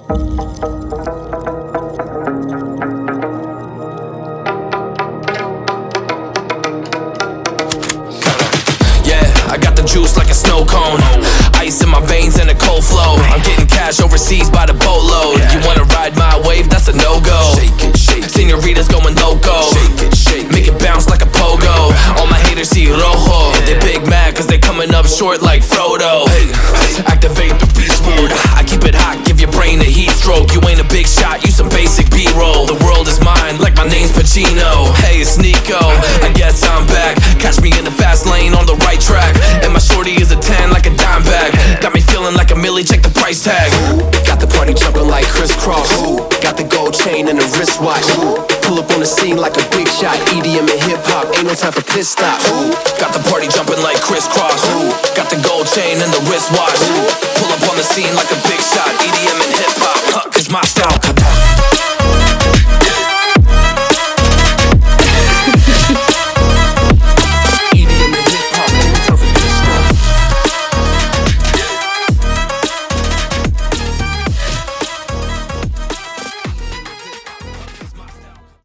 I got the juice like a snow cone, ice in my veins and a cold flow. I'm getting cash overseas by the boatload. You wanna ride my wave? That's a no-go. Señoritas going loco, make it bounce like a pogo. All my haters see rojo, they big mad cause they coming up short like Frodo. Activate the beast mode, I keep it hot, give your brain a heat stroke. You ain't a big shot, you some basic B-roll. The world is mine like my name's Pacino. Hey, it's Nico, I guess I'm back. Catch me in the fast lane on the right track, and my shorty is a 10 like a dime bag. Got me feeling like a millie, check the price tag. Got the party jumping like crisscross. Got the gold chain and the wristwatch. Pull up on the scene like a big shot. EDM and hip hop, ain't no time for pit stops. Got the party jumping like crisscross. Got the gold chain and the wristwatch. Pull up on the scene like a